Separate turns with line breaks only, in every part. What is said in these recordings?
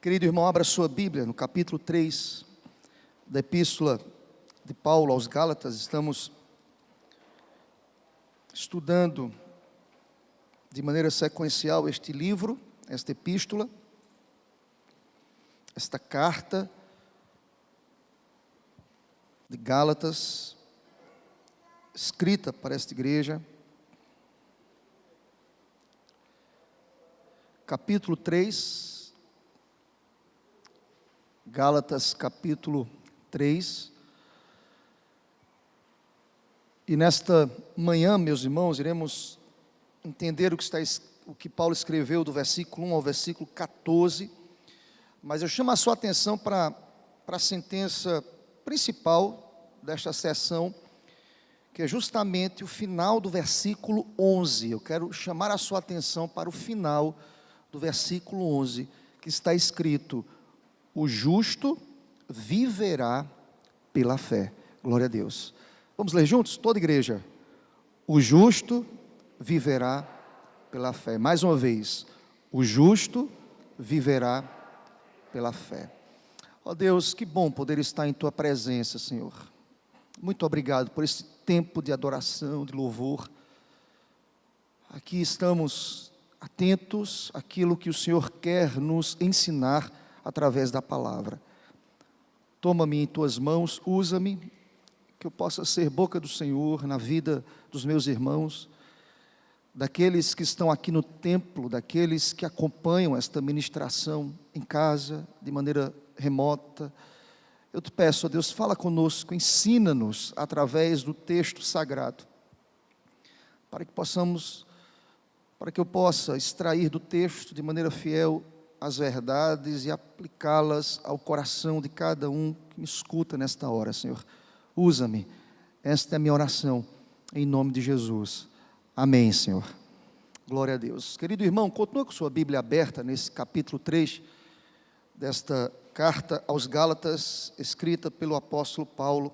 Querido irmão, abra sua Bíblia no capítulo 3 da Epístola de Paulo aos Gálatas. Estamos estudando de maneira sequencial este livro, esta epístola, esta carta de Gálatas, escrita para esta igreja. Capítulo 3, Gálatas capítulo 3, e nesta manhã, meus irmãos, iremos entender o que Paulo escreveu do versículo 1 ao versículo 14, mas eu chamo a sua atenção para a sentença principal desta sessão, que é justamente o final do versículo 11. Eu quero chamar a sua atenção para o final do versículo 11, que está escrito: o justo viverá pela fé. Glória a Deus. Vamos ler juntos? Toda a igreja. O justo viverá pela fé. Mais uma vez. O justo viverá pela fé. Ó Deus, que bom poder estar em Tua presença, Senhor. Muito obrigado por esse tempo de adoração, de louvor. Aqui estamos atentos àquilo que o Senhor quer nos ensinar através da palavra. Toma-me em Tuas mãos, usa-me, que eu possa ser boca do Senhor na vida dos meus irmãos, daqueles que estão aqui no templo, daqueles que acompanham esta ministração em casa, de maneira remota. Eu te peço, ó Deus, fala conosco, ensina-nos através do texto sagrado, para que eu possa extrair do texto de maneira fiel as verdades e aplicá-las ao coração de cada um que me escuta nesta hora, Senhor. Usa-me, esta é a minha oração, em nome de Jesus. Amém, Senhor. Glória a Deus. Querido irmão, continua com sua Bíblia aberta nesse capítulo 3 desta carta aos Gálatas, escrita pelo apóstolo Paulo.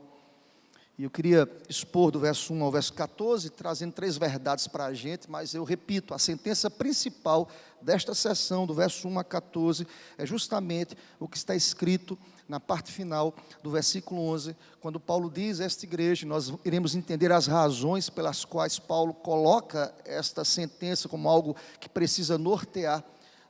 E eu queria expor do verso 1 ao verso 14, trazendo 3 verdades para a gente, mas eu repito, a sentença principal desta sessão, do verso 1 a 14, é justamente o que está escrito na parte final do versículo 11, quando Paulo diz a esta igreja, nós iremos entender as razões pelas quais Paulo coloca esta sentença como algo que precisa nortear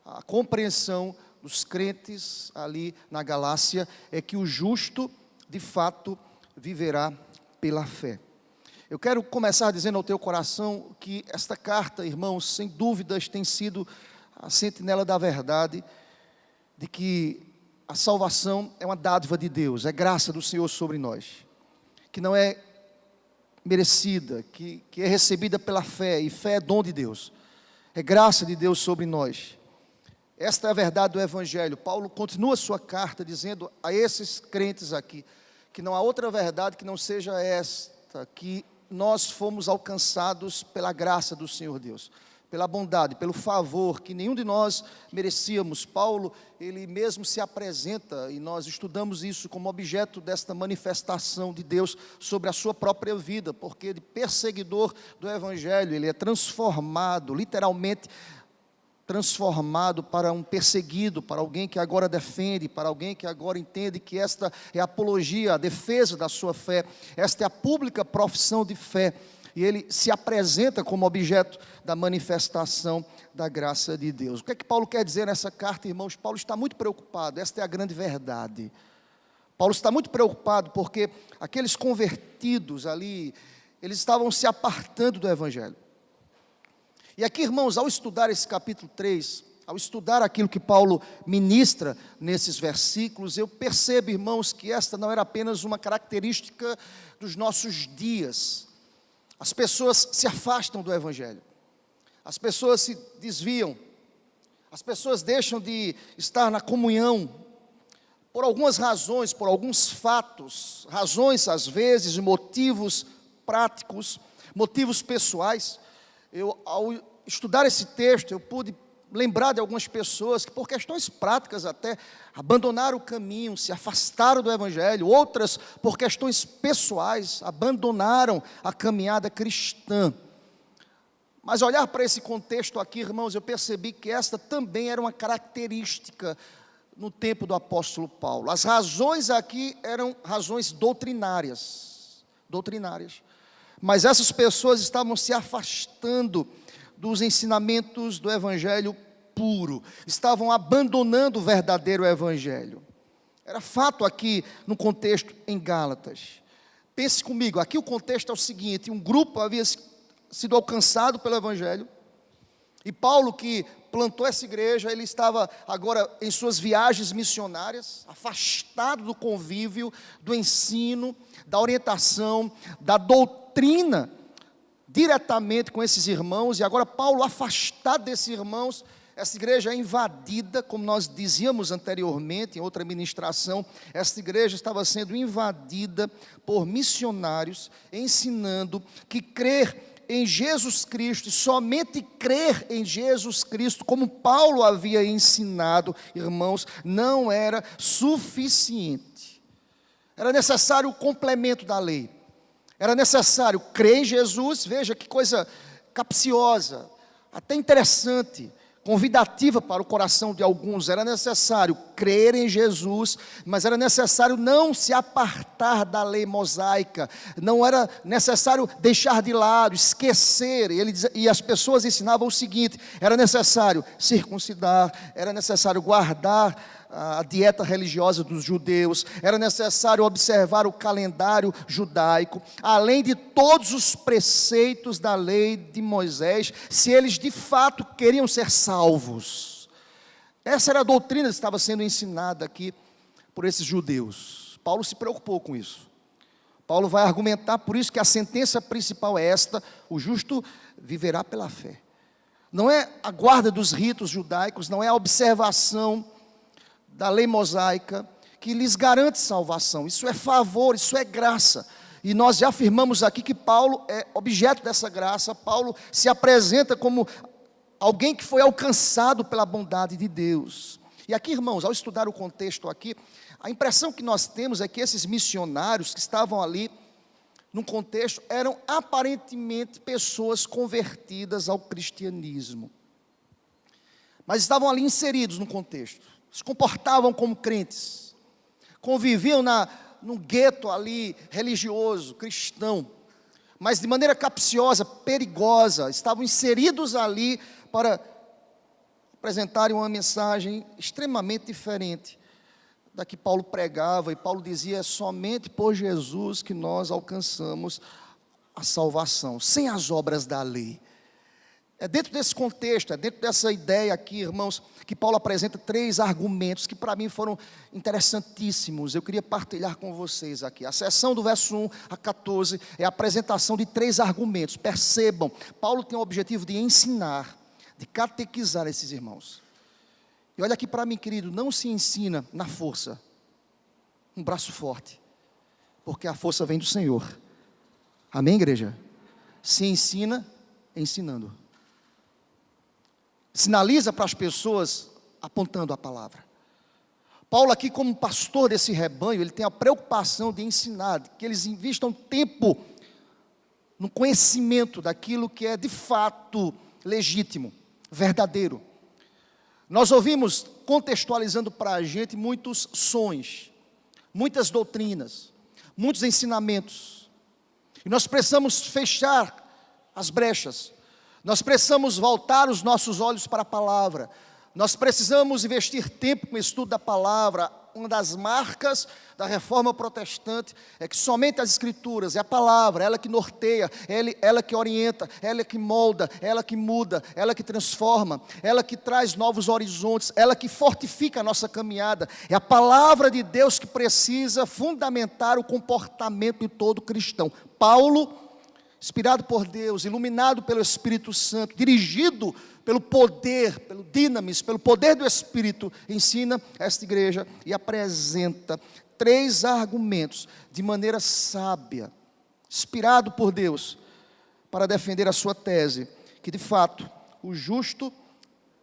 a compreensão dos crentes ali na Galácia, é que o justo, de fato, viverá pela fé. Eu quero começar dizendo ao teu coração que esta carta, irmãos, sem dúvidas tem sido a sentinela da verdade, de que a salvação é uma dádiva de Deus, é graça do Senhor sobre nós, que não é merecida, que é recebida pela fé, e fé é dom de Deus, é graça de Deus sobre nós. Esta é a verdade do Evangelho. Paulo continua a sua carta dizendo a esses crentes aqui, que não há outra verdade que não seja esta, que nós fomos alcançados pela graça do Senhor Deus, pela bondade, pelo favor que nenhum de nós merecíamos. Paulo, ele mesmo se apresenta, e nós estudamos isso como objeto desta manifestação de Deus sobre a sua própria vida, porque de perseguidor do Evangelho, ele é transformado, literalmente transformado para um perseguido, para alguém que agora defende, para alguém que agora entende que esta é a apologia, a defesa da sua fé, esta é a pública profissão de fé, e ele se apresenta como objeto da manifestação da graça de Deus. O que é que Paulo quer dizer nessa carta, irmãos? Paulo está muito preocupado, esta é a grande verdade. Paulo está muito preocupado porque aqueles convertidos ali, eles estavam se apartando do Evangelho. E aqui, irmãos, ao estudar esse capítulo 3, ao estudar aquilo que Paulo ministra nesses versículos, eu percebo, irmãos, que esta não era apenas uma característica dos nossos dias. As pessoas se afastam do Evangelho, as pessoas se desviam, as pessoas deixam de estar na comunhão, por algumas razões, por alguns fatos, razões às vezes de motivos práticos, motivos pessoais. Ao estudar esse texto, eu pude lembrar de algumas pessoas que, por questões práticas até, abandonaram o caminho, se afastaram do Evangelho. Outras, por questões pessoais, abandonaram a caminhada cristã. Mas olhar para esse contexto aqui, irmãos, eu percebi que esta também era uma característica no tempo do apóstolo Paulo. As razões aqui eram razões doutrinárias. Mas essas pessoas estavam se afastando dos ensinamentos do evangelho puro, estavam abandonando o verdadeiro evangelho. Era fato aqui no contexto em Gálatas. Pense comigo, aqui o contexto é o seguinte: um grupo havia sido alcançado pelo evangelho, e Paulo, que plantou essa igreja, ele estava agora em suas viagens missionárias, afastado do convívio, do ensino, da orientação, da doutrina, diretamente com esses irmãos. E agora Paulo, afastado desses irmãos, essa igreja é invadida, como nós dizíamos anteriormente, em outra ministração, essa igreja estava sendo invadida por missionários, ensinando que crer em Jesus Cristo, e somente crer em Jesus Cristo, como Paulo havia ensinado, irmãos, não era suficiente. Era necessário o complemento da lei. Era necessário crer em Jesus. Veja que coisa capciosa, até interessante, convidativa para o coração de alguns. Era necessário crer em Jesus, mas era necessário não se apartar da lei mosaica, não era necessário deixar de lado, esquecer. E as pessoas ensinavam o seguinte: era necessário circuncidar, era necessário guardar a dieta religiosa dos judeus, era necessário observar o calendário judaico, além de todos os preceitos da lei de Moisés, se eles de fato queriam ser salvos. Essa era a doutrina que estava sendo ensinada aqui por esses judeus. Paulo se preocupou com isso. Paulo vai argumentar por isso que a sentença principal é esta: o justo viverá pela fé. Não é a guarda dos ritos judaicos, não é a observação da lei mosaica que lhes garante salvação. Isso é favor, isso é graça. E nós já afirmamos aqui que Paulo é objeto dessa graça. Paulo se apresenta como alguém que foi alcançado pela bondade de Deus. E aqui, irmãos, ao estudar o contexto aqui, a impressão que nós temos é que esses missionários que estavam ali no contexto eram aparentemente pessoas convertidas ao cristianismo, mas estavam ali inseridos no contexto, se comportavam como crentes, conviviam num gueto ali religioso, cristão, mas de maneira capciosa, perigosa, estavam inseridos ali para apresentarem uma mensagem extremamente diferente da que Paulo pregava. E Paulo dizia: é somente por Jesus que nós alcançamos a salvação, sem as obras da lei. É dentro desse contexto, é dentro dessa ideia aqui, irmãos, que Paulo apresenta 3 argumentos que para mim foram interessantíssimos. Eu queria partilhar com vocês aqui. A seção do verso 1 a 14 é a apresentação de 3 argumentos. Percebam, Paulo tem o objetivo de ensinar, de catequizar esses irmãos. E olha aqui para mim, querido, não se ensina na força, um braço forte, porque a força vem do Senhor. Amém, igreja? Se ensina ensinando. Sinaliza para as pessoas apontando a palavra. Paulo aqui, como pastor desse rebanho, ele tem a preocupação de ensinar, que eles investam tempo no conhecimento daquilo que é de fato legítimo, verdadeiro. Nós ouvimos, contextualizando para a gente, muitos sons, muitas doutrinas, muitos ensinamentos, e nós precisamos fechar as brechas. Nós precisamos voltar os nossos olhos para a palavra. Nós precisamos investir tempo no estudo da palavra. Uma das marcas da reforma protestante é que somente as escrituras, é a palavra, ela que norteia, ela que orienta, ela que molda, ela que muda, ela que transforma, ela que traz novos horizontes, ela que fortifica a nossa caminhada. É a palavra de Deus que precisa fundamentar o comportamento de todo cristão. Paulo, inspirado por Deus, iluminado pelo Espírito Santo, dirigido pelo poder, pelo dinamis, pelo poder do Espírito, ensina esta igreja e apresenta 3 argumentos de maneira sábia, inspirado por Deus, para defender a sua tese, que de fato o justo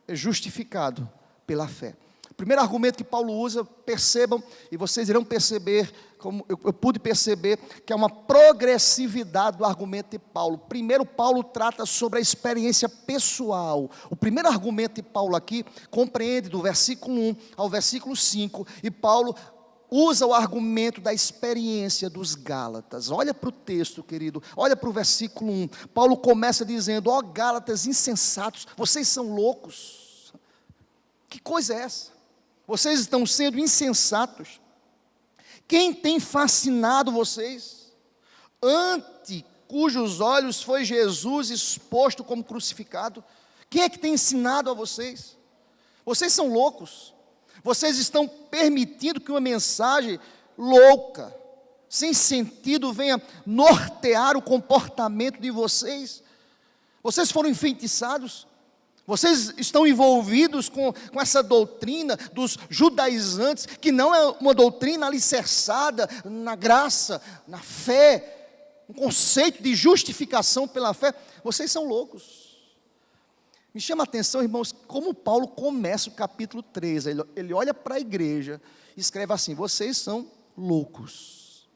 é justificado pela fé. primeiro argumento que Paulo usa, percebam, e vocês irão perceber, como eu pude perceber, que é uma progressividade do argumento de Paulo. Primeiro, Paulo trata sobre a experiência pessoal. O primeiro argumento de Paulo aqui compreende do versículo 1 ao versículo 5, e Paulo usa o argumento da experiência dos Gálatas. Olha para o texto, querido, olha para o versículo 1. Paulo começa dizendo: ó Gálatas insensatos, vocês são loucos. Que coisa é essa? Vocês estão sendo insensatos. Quem tem fascinado vocês? Ante cujos olhos foi Jesus exposto como crucificado. Quem é que tem ensinado a vocês? Vocês são loucos. Vocês estão permitindo que uma mensagem louca, sem sentido, venha nortear o comportamento de vocês. Vocês foram enfeitiçados. Vocês estão envolvidos com essa doutrina dos judaizantes, que não é uma doutrina alicerçada na graça, na fé, um conceito de justificação pela fé. Vocês são loucos. Me chama a atenção, irmãos, como Paulo começa o capítulo 3, ele olha para a igreja e escreve assim: vocês são loucos,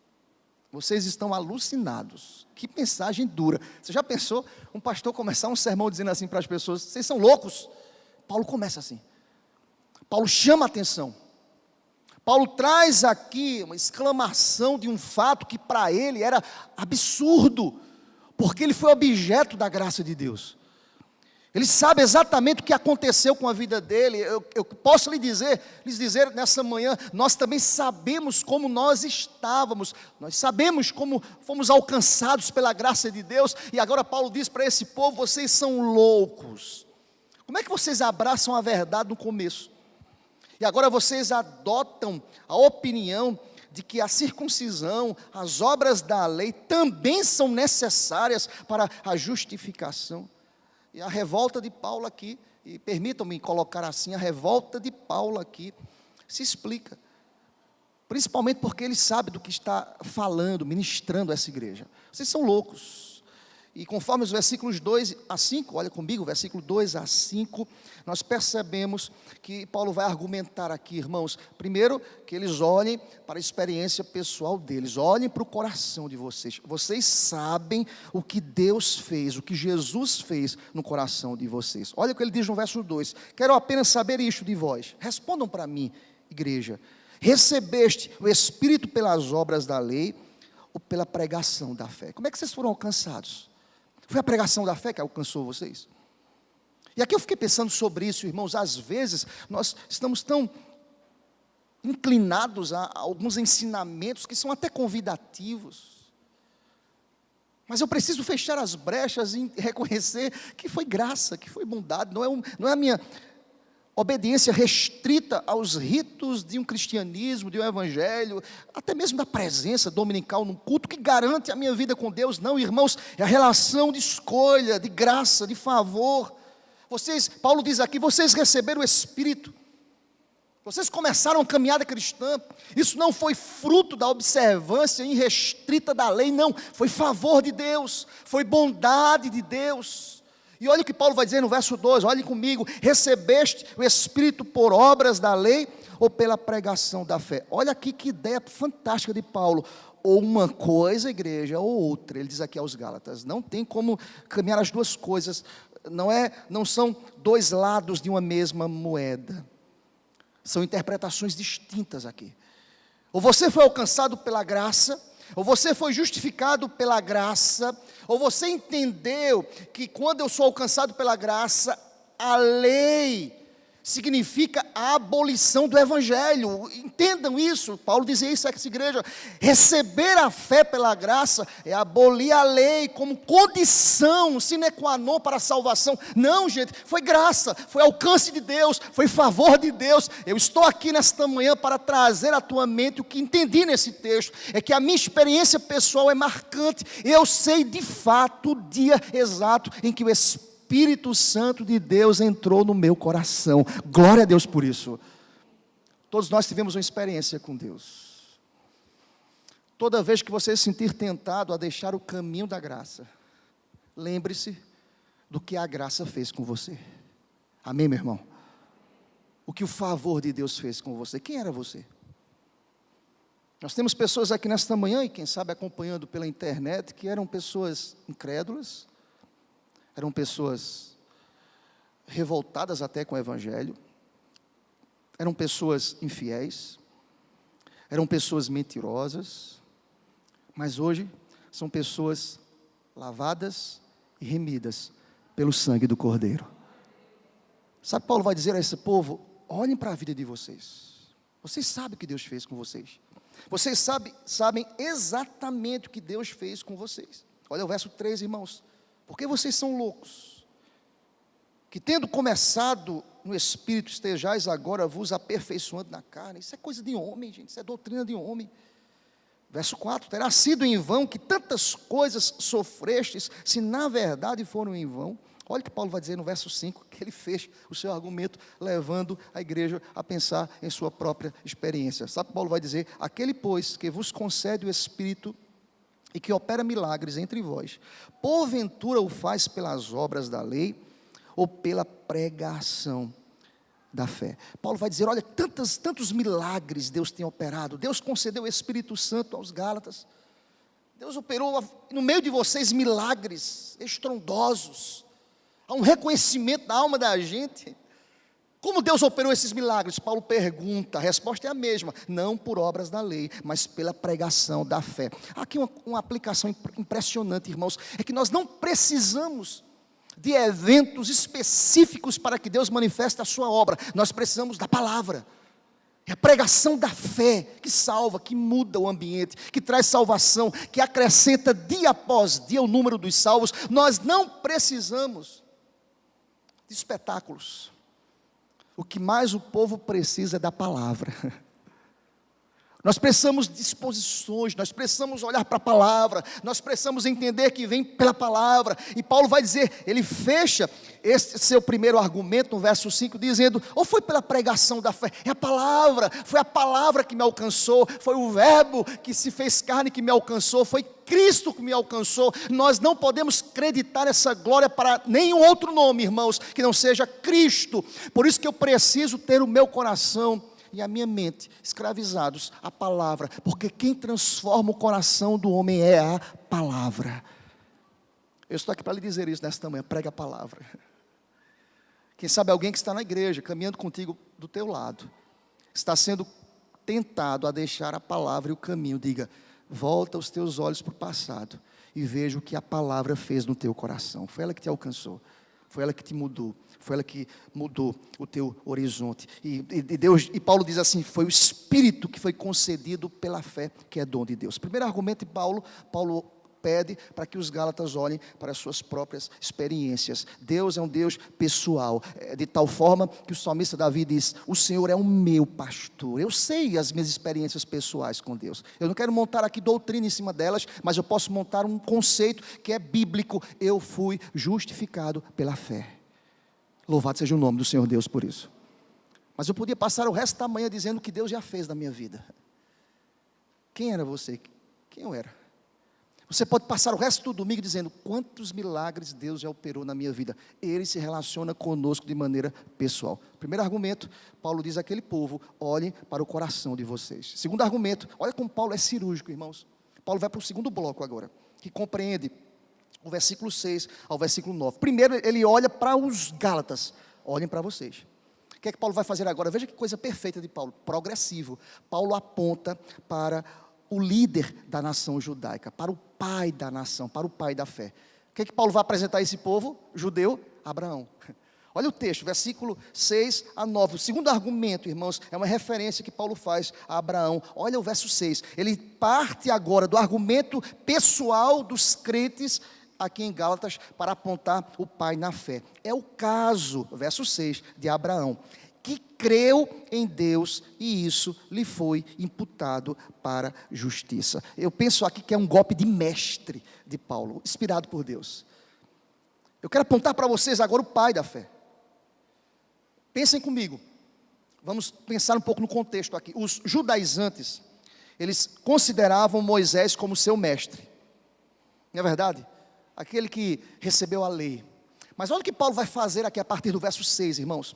vocês estão alucinados. Que mensagem dura. Você já pensou um pastor começar um sermão dizendo assim para as pessoas: vocês são loucos? Paulo começa assim, Paulo chama a atenção, Paulo traz aqui uma exclamação de um fato que para ele era absurdo, porque ele foi objeto da graça de Deus. Ele sabe exatamente o que aconteceu com a vida dele. Eu posso lhes dizer nessa manhã, nós também sabemos como nós estávamos, nós sabemos como fomos alcançados pela graça de Deus, e agora Paulo diz para esse povo: vocês são loucos. Como é que vocês abraçam a verdade no começo, e agora vocês adotam a opinião de que a circuncisão, as obras da lei também são necessárias para a justificação? E a revolta de Paulo aqui, e permitam-me colocar assim, a revolta de Paulo aqui se explica, principalmente porque ele sabe do que está falando, ministrando essa igreja. Vocês são loucos. E conforme os versículos 2 a 5, olha comigo, versículo 2 a 5, nós percebemos que Paulo vai argumentar aqui, irmãos. Primeiro, que eles olhem para a experiência pessoal deles, olhem para o coração de vocês. Vocês sabem o que Deus fez, o que Jesus fez no coração de vocês. Olha o que ele diz no verso 2: quero apenas saber isto de vós. Respondam para mim, igreja: recebeste o Espírito pelas obras da lei ou pela pregação da fé? Como é que vocês foram alcançados? Foi a pregação da fé que alcançou vocês? E aqui eu fiquei pensando sobre isso, irmãos. Às vezes nós estamos tão inclinados a alguns ensinamentos que são até convidativos, mas eu preciso fechar as brechas e reconhecer que foi graça, que foi bondade. Não é a minha obediência restrita aos ritos de um cristianismo, de um evangelho, até mesmo da presença dominical num culto, que garante a minha vida com Deus. Não, irmãos, é a relação de escolha, de graça, de favor. Paulo diz aqui, vocês receberam o Espírito, vocês começaram a caminhada cristã. Isso não foi fruto da observância irrestrita da lei, não, foi favor de Deus, foi bondade de Deus. E olha o que Paulo vai dizer no verso 2, olhem comigo: recebeste o Espírito por obras da lei ou pela pregação da fé? Olha aqui que ideia fantástica de Paulo: ou uma coisa, igreja, ou outra. Ele diz aqui aos Gálatas, não tem como caminhar as duas coisas, não são dois lados de uma mesma moeda, são interpretações distintas aqui. Ou você foi alcançado pela graça, ou você foi justificado pela graça, ou você entendeu que quando eu sou alcançado pela graça, a lei significa a abolição do evangelho. Entendam isso, Paulo dizia isso a essa igreja: receber a fé pela graça é abolir a lei como condição sine qua non para a salvação. Não, gente, foi graça, foi alcance de Deus, foi favor de Deus. Eu estou aqui nesta manhã para trazer à tua mente o que entendi nesse texto, é que a minha experiência pessoal é marcante. Eu sei de fato o dia exato em que o Espírito Santo de Deus entrou no meu coração. Glória a Deus por isso. Todos nós tivemos uma experiência com Deus. Toda vez que você se sentir tentado a deixar o caminho da graça, lembre-se do que a graça fez com você. Amém, meu irmão? o que o favor de Deus fez com você? Quem era você? Nós temos pessoas aqui nesta manhã, e quem sabe acompanhando pela internet, que eram pessoas incrédulas, eram pessoas revoltadas até com o Evangelho, eram pessoas infiéis, eram pessoas mentirosas, mas hoje são pessoas lavadas e remidas pelo sangue do Cordeiro. Sabe, Paulo vai dizer a esse povo: olhem para a vida de vocês. Vocês sabem o que Deus fez com vocês. Vocês sabem exatamente o que Deus fez com vocês. Olha o verso 3, irmãos. Porque vocês são loucos, que tendo começado no Espírito, estejais agora vos aperfeiçoando na carne. Isso é coisa de homem, gente, isso é doutrina de homem. Verso 4, terá sido em vão que tantas coisas sofrestes, se na verdade foram em vão. Olha o que Paulo vai dizer no verso 5, que ele fecha o seu argumento, levando a igreja a pensar em sua própria experiência. Sabe o que Paulo vai dizer? Aquele, pois, que vos concede o Espírito e que opera milagres entre vós, porventura o faz pelas obras da lei ou pela pregação da fé. Paulo vai dizer: olha, tantos milagres Deus tem operado. Deus concedeu o Espírito Santo aos Gálatas. Deus operou no meio de vocês milagres estrondosos. Há um reconhecimento da alma da gente. Como Deus operou esses milagres? Paulo pergunta, a resposta é a mesma: não por obras da lei, mas pela pregação da fé. Aqui uma aplicação impressionante, irmãos, é que nós não precisamos de eventos específicos para que Deus manifeste a sua obra. Nós precisamos da palavra. É a pregação da fé que salva, que muda o ambiente, que traz salvação, que acrescenta dia após dia o número dos salvos. Nós não precisamos de espetáculos. O que mais o povo precisa é da palavra. Nós precisamos de exposições, nós precisamos olhar para a palavra, nós precisamos entender que vem pela palavra. E Paulo vai dizer, ele fecha esse seu primeiro argumento no verso 5, dizendo: ou foi pela pregação da fé? É a palavra, foi a palavra que me alcançou, foi o verbo que se fez carne que me alcançou, foi Cristo que me alcançou. Nós não podemos acreditar essa glória para nenhum outro nome, irmãos, que não seja Cristo. Por isso que eu preciso ter o meu coração e a minha mente escravizados à palavra, porque quem transforma o coração do homem é a palavra. Eu estou aqui para lhe dizer isso nesta manhã: prega a palavra. Quem sabe alguém que está na igreja, caminhando contigo do teu lado, está sendo tentado a deixar a palavra e o caminho. Diga: volta os teus olhos para o passado e veja o que a palavra fez no teu coração. Foi ela que te alcançou, foi ela que te mudou, foi ela que mudou o teu horizonte. E Paulo diz assim: foi o Espírito que foi concedido pela fé, que é dom de Deus. Primeiro argumento de Paulo pede para que os Gálatas olhem para as suas próprias experiências. Deus é um Deus pessoal, de tal forma que o salmista Davi diz: o Senhor é o meu pastor. Eu sei as minhas experiências pessoais com Deus. Eu não quero montar aqui doutrina em cima delas, mas eu posso montar um conceito que é bíblico. Eu fui justificado pela fé. Louvado seja o nome do Senhor Deus por isso. Mas eu podia passar o resto da manhã dizendo o que Deus já fez na minha vida. Quem era você? Quem eu era? Você pode passar o resto do domingo dizendo quantos milagres Deus já operou na minha vida. Ele se relaciona conosco de maneira pessoal. Primeiro argumento, Paulo diz àquele povo: olhem para o coração de vocês. Segundo argumento, olha como Paulo é cirúrgico, irmãos. Paulo vai para o segundo bloco agora, que compreende o versículo 6 ao versículo 9. Primeiro ele olha para os Gálatas: olhem para vocês. O que é que Paulo vai fazer agora? Veja que coisa perfeita de Paulo, progressivo. Paulo aponta para o líder da nação judaica, para o pai da nação, para o pai da fé. O que é que Paulo vai apresentar a esse povo judeu? Abraão. Olha o texto, versículo 6 a 9. O segundo argumento, irmãos, é uma referência que Paulo faz a Abraão. Olha o verso 6. Ele parte agora do argumento pessoal dos crentes aqui em Gálatas para apontar o pai na fé. É o caso, verso 6, de Abraão, que creu em Deus e isso lhe foi imputado para justiça. Eu penso aqui que é um golpe de mestre de Paulo, inspirado por Deus. Eu quero apontar para vocês agora o pai da fé. Pensem comigo, vamos pensar um pouco no contexto aqui. Os judaizantes, eles consideravam Moisés como seu mestre, não é verdade? Aquele que recebeu a lei. Mas olha o que Paulo vai fazer aqui a partir do verso 6, irmãos.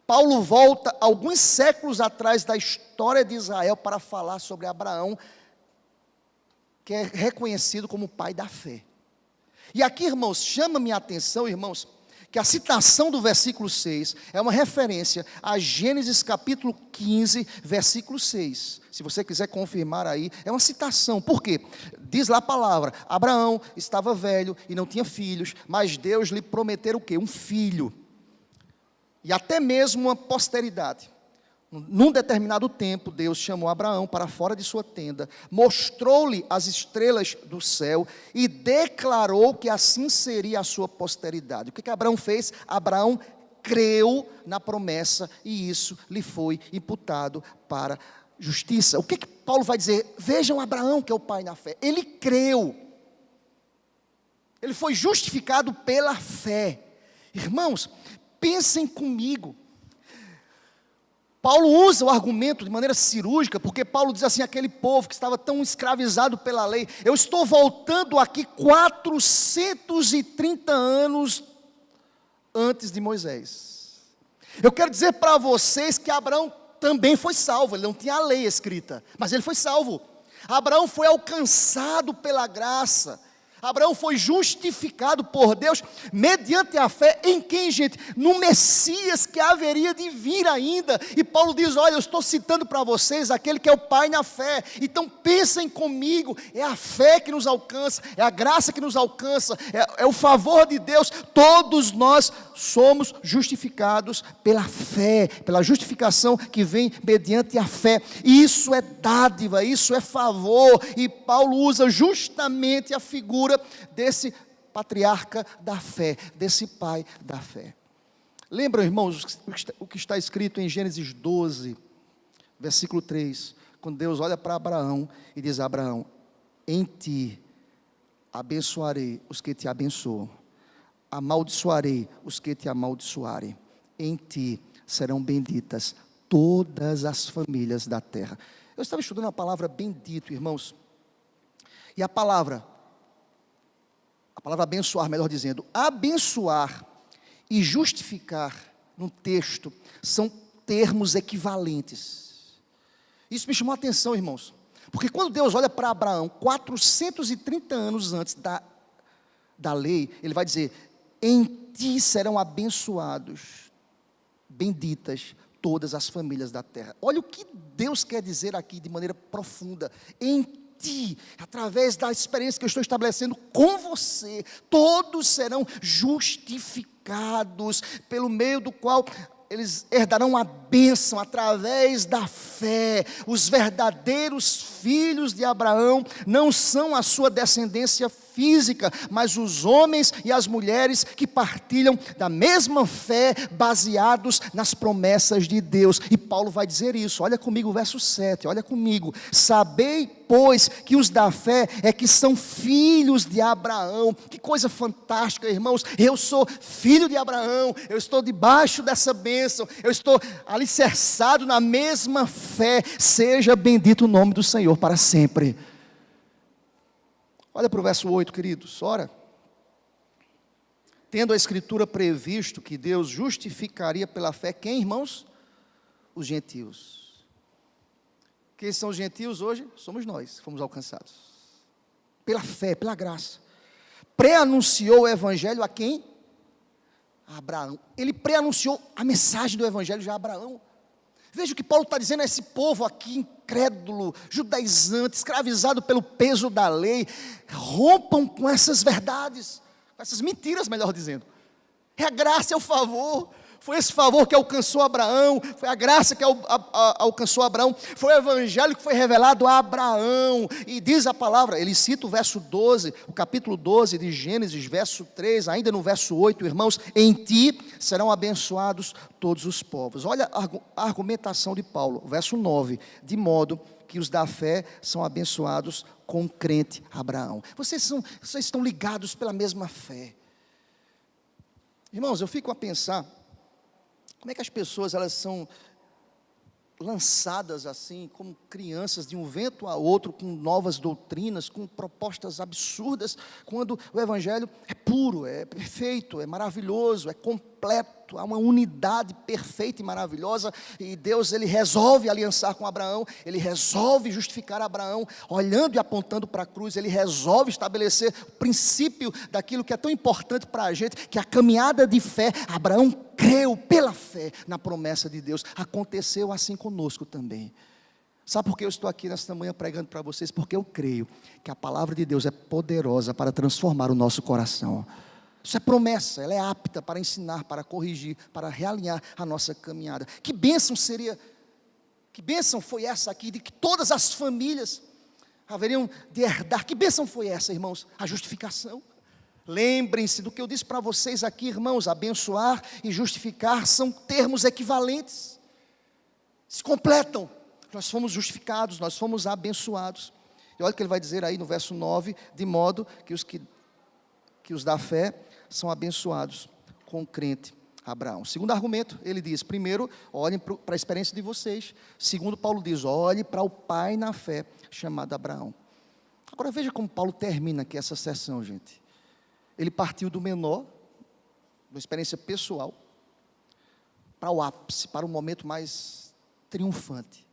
Paulo volta alguns séculos atrás da história de Israel para falar sobre Abraão, que é reconhecido como pai da fé. E aqui, irmãos, chama minha atenção, irmãos, que a citação do versículo 6 é uma referência a Gênesis capítulo 15, versículo 6. Se você quiser confirmar aí, é uma citação. Por quê? Diz lá a palavra: Abraão estava velho e não tinha filhos, mas Deus lhe prometeu o quê? Um filho. E até mesmo uma posteridade. Num determinado tempo, Deus chamou Abraão para fora de sua tenda, mostrou-lhe as estrelas do céu e declarou que assim seria a sua posteridade. O que Abraão fez? Abraão creu na promessa e isso lhe foi imputado para justiça. O que Paulo vai dizer? Vejam Abraão, que é o pai na fé. Ele creu. Ele foi justificado pela fé. Irmãos, pensem comigo. Paulo usa o argumento de maneira cirúrgica, porque Paulo diz assim: aquele povo que estava tão escravizado pela lei, eu estou voltando aqui 430 anos antes de Moisés. Eu quero dizer para vocês que Abraão também foi salvo, ele não tinha a lei escrita, mas ele foi salvo. Abraão foi alcançado pela graça. Abraão foi justificado por Deus mediante a fé em quem, gente? No Messias que haveria de vir ainda. E Paulo diz: olha, eu estou citando para vocês aquele que é o pai na fé. Então pensem comigo, é a fé que nos alcança, é a graça que nos alcança, é o favor de Deus. Todos nós somos justificados pela fé, pela justificação que vem mediante a fé. E isso é dádiva, isso é favor. E Paulo usa justamente a figura desse patriarca da fé, desse pai da fé. Lembram, irmãos, o que está escrito em Gênesis 12, versículo 3, quando Deus olha para Abraão e diz: Abraão, em ti abençoarei os que te abençoam, amaldiçoarei os que te amaldiçoarem, em ti serão benditas todas as famílias da terra. Eu estava estudando a palavra bendito, irmãos, e a palavra abençoar, melhor dizendo, abençoar e justificar no texto são termos equivalentes. Isso me chamou a atenção, irmãos, porque quando Deus olha para Abraão 430 anos antes da lei, ele vai dizer: em ti serão abençoados, benditas todas as famílias da terra. Olha o que Deus quer dizer aqui de maneira profunda: em ti, através da experiência que eu estou estabelecendo com você, todos serão justificados, pelo meio do qual eles herdarão a bênção através da fé. Os verdadeiros filhos de Abraão não são a sua descendência física, mas os homens e as mulheres que partilham da mesma fé, baseados nas promessas de Deus. E Paulo vai dizer isso, olha comigo o verso 7, olha comigo: sabei, pois, que os da fé é que são filhos de Abraão. Que coisa fantástica, irmãos. Eu sou filho de Abraão, eu estou debaixo dessa bênção, eu estou alicerçado na mesma fé. Seja bendito o nome do Senhor para sempre. Olha para o verso 8, queridos, ora: tendo a Escritura previsto que Deus justificaria pela fé, quem, irmãos? Os gentios. Quem são os gentios hoje? Somos nós, fomos alcançados pela fé, pela graça. Pré-anunciou o evangelho a quem? A Abraão. Ele pré-anunciou a mensagem do evangelho já a Abraão. Veja o que Paulo está dizendo a esse povo aqui, incrédulo, judaizante, escravizado pelo peso da lei. Rompam com essas verdades, com essas mentiras, melhor dizendo. É a graça, é o favor. Foi esse favor que alcançou Abraão, foi a graça que alcançou Abraão, foi o evangelho que foi revelado a Abraão. E diz a palavra, ele cita o verso 12, o capítulo 12 de Gênesis, verso 3, ainda no verso 8, irmãos: em ti serão abençoados todos os povos. Olha a argumentação de Paulo, verso 9: de modo que os da fé são abençoados com o crente Abraão. Vocês estão ligados pela mesma fé. Irmãos, eu fico a pensar, como é que as pessoas elas são lançadas assim, como crianças, de um vento a outro, com novas doutrinas, com propostas absurdas, quando o Evangelho é puro, é perfeito, é maravilhoso, é completo, há uma unidade perfeita e maravilhosa, e Deus, Ele resolve aliançar com Abraão, Ele resolve justificar Abraão, olhando e apontando para a cruz, Ele resolve estabelecer o princípio daquilo que é tão importante para a gente, que é a caminhada de fé. Abraão creu pela fé na promessa de Deus. Aconteceu assim conosco também. Sabe por que eu estou aqui nesta manhã pregando para vocês? Porque eu creio que a palavra de Deus é poderosa para transformar o nosso coração. Isso é promessa, ela é apta para ensinar, para corrigir, para realinhar a nossa caminhada. Que bênção foi essa aqui, de que todas as famílias haveriam de herdar. Que bênção foi essa, irmãos? A justificação. Lembrem-se do que eu disse para vocês aqui, irmãos, abençoar e justificar são termos equivalentes, se completam. Nós fomos justificados, nós fomos abençoados. E olha o que ele vai dizer aí no verso 9, de modo que os da fé são abençoados com o crente Abraão. Segundo argumento, ele diz, primeiro, olhem para a experiência de vocês. Segundo, Paulo diz, olhe para o pai na fé, chamado Abraão. Agora veja como Paulo termina aqui essa sessão, gente. Ele partiu do menor, uma experiência pessoal, para o ápice, para o momento mais triunfante.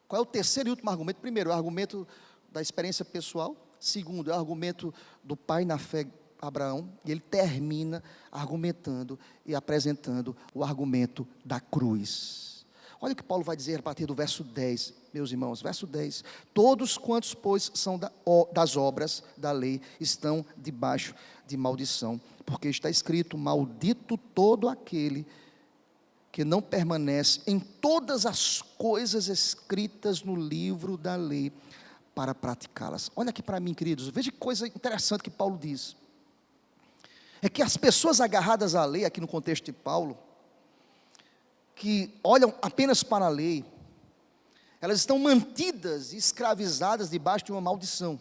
Qual é o terceiro e último argumento? Primeiro, o argumento da experiência pessoal. Segundo, é o argumento do pai na fé, Abraão. E ele termina argumentando e apresentando o argumento da cruz. Olha o que Paulo vai dizer a partir do verso 10, meus irmãos, verso 10. Todos quantos, pois, são das obras da lei, estão debaixo de maldição, porque está escrito, maldito todo aquele que não permanece em todas as coisas escritas no livro da lei, para praticá-las. Olha aqui para mim, queridos, veja que coisa interessante que Paulo diz. É que as pessoas agarradas à lei, aqui no contexto de Paulo, que olham apenas para a lei, elas estão mantidas e escravizadas debaixo de uma maldição.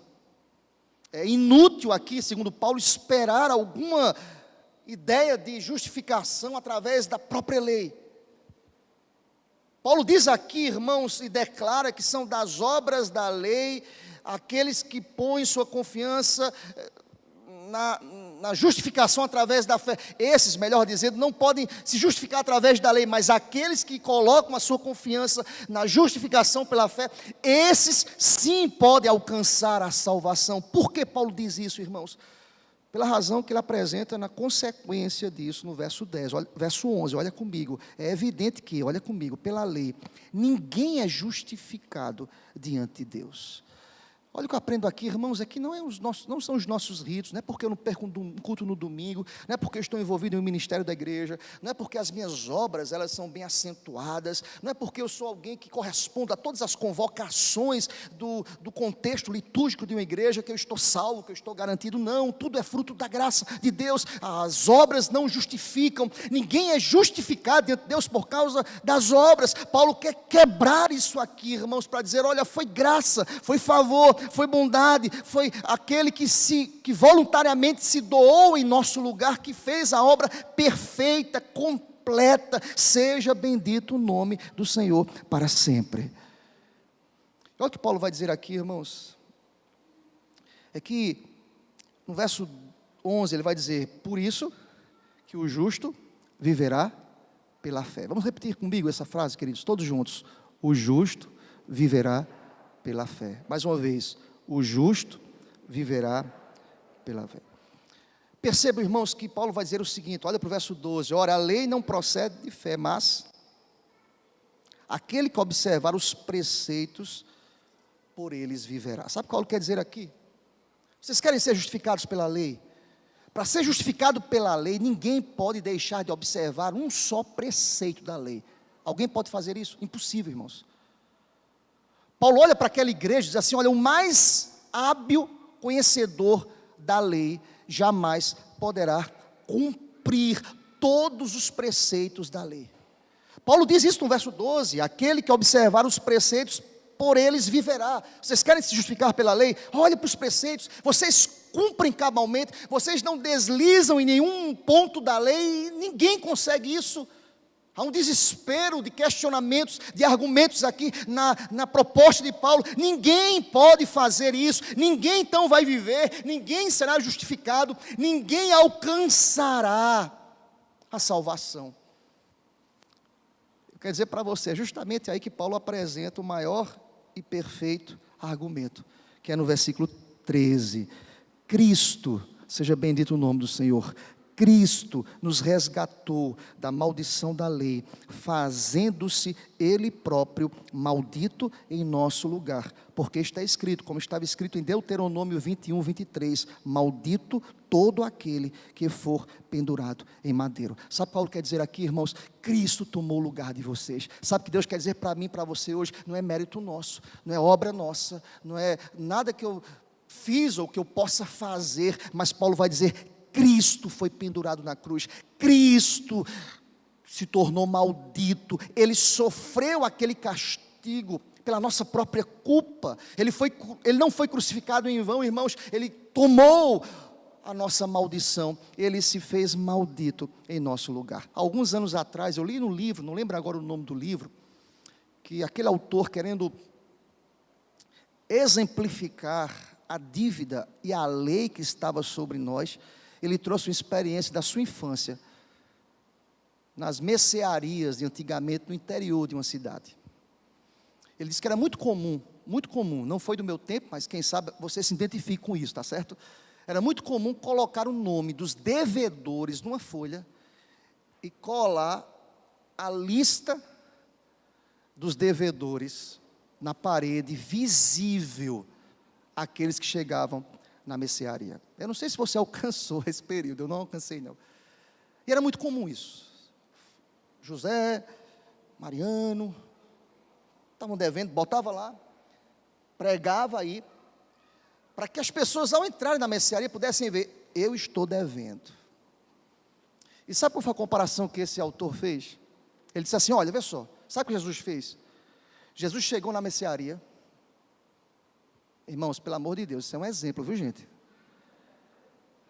É inútil aqui, segundo Paulo, esperar alguma ideia de justificação através da própria lei. Paulo diz aqui, irmãos, e declara que são das obras da lei, aqueles que põem sua confiança na justificação através da fé. Esses, melhor dizendo, não podem se justificar através da lei, mas aqueles que colocam a sua confiança na justificação pela fé, esses sim podem alcançar a salvação. Por que Paulo diz isso, irmãos? Pela razão que ele apresenta na consequência disso, no verso 10, verso 11, olha comigo. É evidente que, olha comigo, pela lei, ninguém é justificado diante de Deus. Olha o que eu aprendo aqui, irmãos, aqui não são os nossos ritos, não é porque eu não perco um culto no domingo, não é porque eu estou envolvido em um ministério da igreja, não é porque as minhas obras, elas são bem acentuadas, não é porque eu sou alguém que corresponde a todas as convocações do contexto litúrgico de uma igreja, que eu estou salvo, que eu estou garantido. Não, tudo é fruto da graça de Deus. As obras não justificam, ninguém é justificado diante de Deus por causa das obras. Paulo quer quebrar isso aqui, irmãos, para dizer, olha, foi graça, foi favor, foi bondade, foi aquele que voluntariamente se doou em nosso lugar, que fez a obra perfeita, completa. Seja bendito o nome do Senhor para sempre. Olha o que Paulo vai dizer aqui, irmãos. É que no verso 11 ele vai dizer, por isso que o justo viverá pela fé. Vamos repetir comigo essa frase, queridos, todos juntos. O justo viverá pela fé. Mais uma vez, o justo viverá pela fé. Percebam, irmãos, que Paulo vai dizer o seguinte, olha para o verso 12, ora, a lei não procede de fé, mas aquele que observar os preceitos, por eles viverá. Sabe o que Paulo quer dizer aqui? Vocês querem ser justificados pela lei? Para ser justificado pela lei, ninguém pode deixar de observar um só preceito da lei. Alguém pode fazer isso? Impossível, irmãos. Paulo olha para aquela igreja e diz assim, olha, o mais hábil conhecedor da lei jamais poderá cumprir todos os preceitos da lei. Paulo diz isso no verso 12, aquele que observar os preceitos, por eles viverá. Vocês querem se justificar pela lei? Olhe para os preceitos, vocês cumprem cabalmente, vocês não deslizam em nenhum ponto da lei, ninguém consegue isso. Há um desespero de questionamentos, de argumentos aqui na proposta de Paulo. Ninguém pode fazer isso, ninguém então vai viver, ninguém será justificado, ninguém alcançará a salvação. Eu quero dizer para você, é justamente aí que Paulo apresenta o maior e perfeito argumento, que é no versículo 13. Cristo, seja bendito o nome do Senhor, Cristo nos resgatou da maldição da lei, fazendo-se Ele próprio maldito em nosso lugar, porque está escrito, como estava escrito em Deuteronômio 21, 23, maldito todo aquele que for pendurado em madeiro. Sabe o que Paulo quer dizer aqui, irmãos? Cristo tomou o lugar de vocês. Sabe o que Deus quer dizer para mim e para você hoje? Não é mérito nosso, não é obra nossa, não é nada que eu fiz ou que eu possa fazer, mas Paulo vai dizer: Cristo foi pendurado na cruz, Cristo se tornou maldito, Ele sofreu aquele castigo pela nossa própria culpa, Ele não foi crucificado em vão, irmãos, Ele tomou a nossa maldição, Ele se fez maldito em nosso lugar. Alguns anos atrás, eu li no livro, não lembro agora o nome do livro, que aquele autor, querendo exemplificar a dívida e a lei que estava sobre nós, ele trouxe uma experiência da sua infância, nas mercearias de antigamente, no interior de uma cidade. Ele disse que era muito comum, não foi do meu tempo, mas quem sabe você se identifica com isso, tá certo? Era muito comum colocar o nome dos devedores numa folha e colar a lista dos devedores na parede, visível àqueles que chegavam na mercearia. Eu não sei se você alcançou esse período, eu não alcancei não. E era muito comum isso. José, Mariano, estavam devendo, botava lá, pregava aí, para que as pessoas ao entrarem na mercearia pudessem ver: eu estou devendo. E sabe qual foi a comparação que esse autor fez? Ele disse assim: olha, vê só, sabe o que Jesus fez? Jesus chegou na mercearia. Irmãos, pelo amor de Deus, isso é um exemplo, viu gente?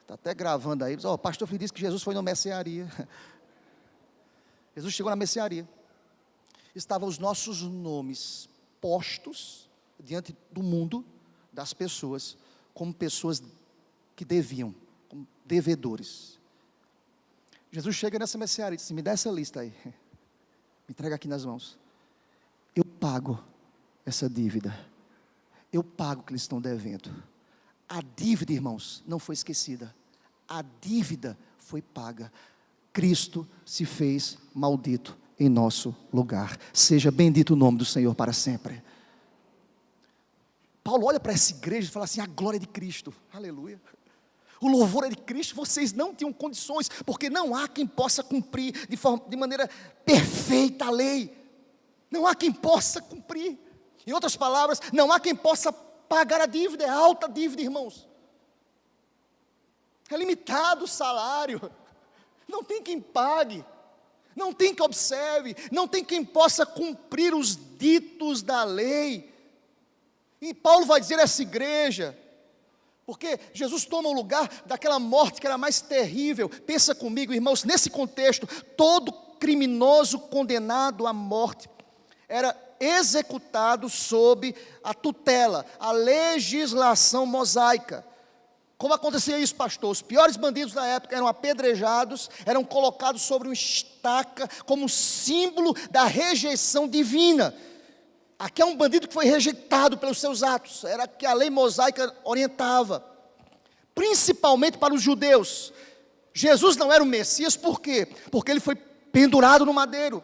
Está até gravando aí, o pastor Felipe disse que Jesus foi na mercearia. Jesus chegou na mercearia, estavam os nossos nomes postos diante do mundo, das pessoas, como pessoas que deviam, como devedores. Jesus chega nessa mercearia e disse: me dá essa lista aí, me entrega aqui nas mãos, eu pago essa dívida, eu pago o que eles estão devendo. A dívida, irmãos, não foi esquecida, a dívida foi paga. Cristo se fez maldito em nosso lugar. Seja bendito o nome do Senhor para sempre. Paulo olha para essa igreja e fala assim: a glória de Cristo, aleluia, o louvor é de Cristo. Vocês não tinham condições, porque não há quem possa cumprir de maneira perfeita a lei, não há quem possa cumprir. Em outras palavras, não há quem possa pagar a dívida. É alta dívida, irmãos, é limitado o salário, não tem quem pague, não tem quem observe, não tem quem possa cumprir os ditos da lei. E Paulo vai dizer a essa igreja, porque Jesus toma o lugar daquela morte que era mais terrível. Pensa comigo, irmãos, nesse contexto, todo criminoso condenado à morte era executado sob a tutela, a legislação mosaica. Como acontecia isso, pastor? Os piores bandidos da época eram apedrejados, eram colocados sobre uma estaca, como símbolo da rejeição divina. Aqui é um bandido que foi rejeitado pelos seus atos, era que a lei mosaica orientava, principalmente para os judeus. Jesus não era o Messias, por quê? Porque ele foi pendurado no madeiro.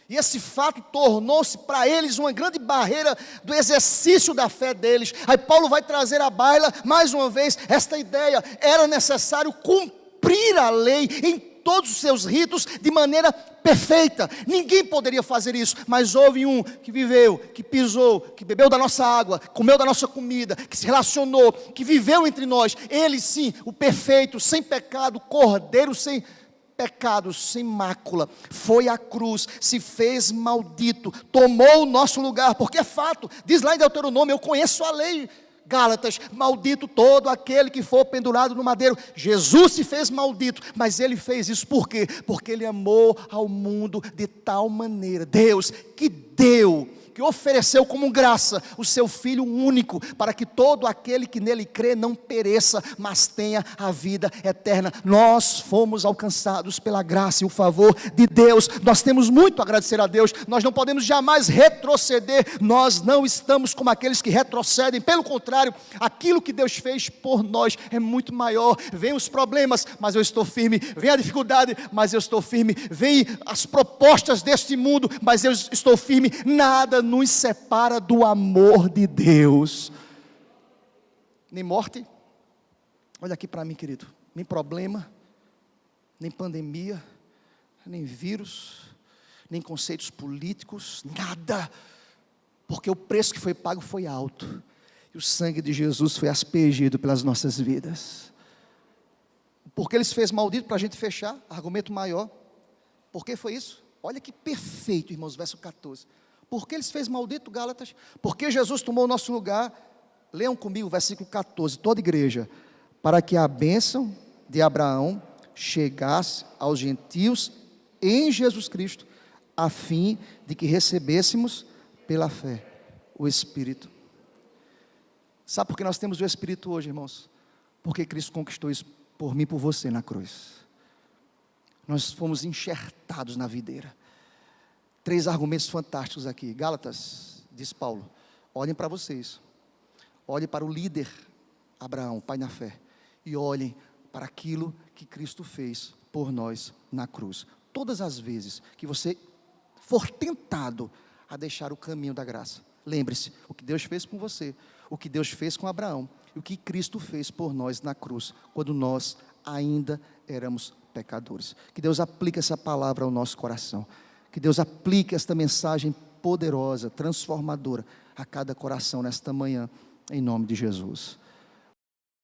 E esse fato tornou-se para eles uma grande barreira do exercício da fé deles. Aí Paulo vai trazer à baila, mais uma vez, esta ideia: era necessário cumprir a lei em todos os seus ritos de maneira perfeita. Ninguém poderia fazer isso, mas houve um que viveu, que pisou, que bebeu da nossa água, comeu da nossa comida, que se relacionou, que viveu entre nós. Ele sim, o perfeito, sem pecado, cordeiro sem pecado, sem mácula, foi à cruz, se fez maldito, tomou o nosso lugar, porque é fato, diz lá em Deuteronômio: eu conheço a lei, Gálatas, maldito todo aquele que for pendurado no madeiro. Jesus se fez maldito, mas ele fez isso por quê? Porque ele amou ao mundo de tal maneira, Deus que deu, que ofereceu como graça o seu Filho único, para que todo aquele que nele crê não pereça, mas tenha a vida eterna. Nós fomos alcançados pela graça e o favor de Deus. Nós temos muito a agradecer a Deus. Nós não podemos jamais retroceder. Nós não estamos como aqueles que retrocedem. Pelo contrário, aquilo que Deus fez por nós é muito maior. Vem os problemas, mas eu estou firme. Vem a dificuldade, mas eu estou firme. Vem as propostas deste mundo, mas eu estou firme. Nada nos separa do amor de Deus. Nem morte, olha aqui para mim, querido, nem problema, nem pandemia, nem vírus, nem conceitos políticos, nada, porque o preço que foi pago foi alto, e o sangue de Jesus foi aspergido pelas nossas vidas. Porque ele se fez maldito, para a gente fechar, argumento maior. Por que foi isso? Olha que perfeito, irmãos, verso 14. Por que ele se fez maldito, Gálatas? Porque Jesus tomou o nosso lugar. Leiam comigo o versículo 14, toda igreja. Para que a bênção de Abraão chegasse aos gentios em Jesus Cristo, a fim de que recebêssemos pela fé o Espírito. Sabe por que nós temos o Espírito hoje, irmãos? Porque Cristo conquistou isso por mim e por você na cruz. Nós fomos enxertados na videira. 3 argumentos fantásticos aqui. Gálatas, diz Paulo, olhem para vocês, olhem para o líder Abraão, pai na fé, e olhem para aquilo que Cristo fez por nós na cruz. Todas as vezes que você for tentado a deixar o caminho da graça, lembre-se, o que Deus fez com você, o que Deus fez com Abraão, e o que Cristo fez por nós na cruz, quando nós ainda éramos pecadores. Que Deus aplique essa palavra ao nosso coração. Que Deus aplique esta mensagem poderosa, transformadora, a cada coração nesta manhã, em nome de Jesus.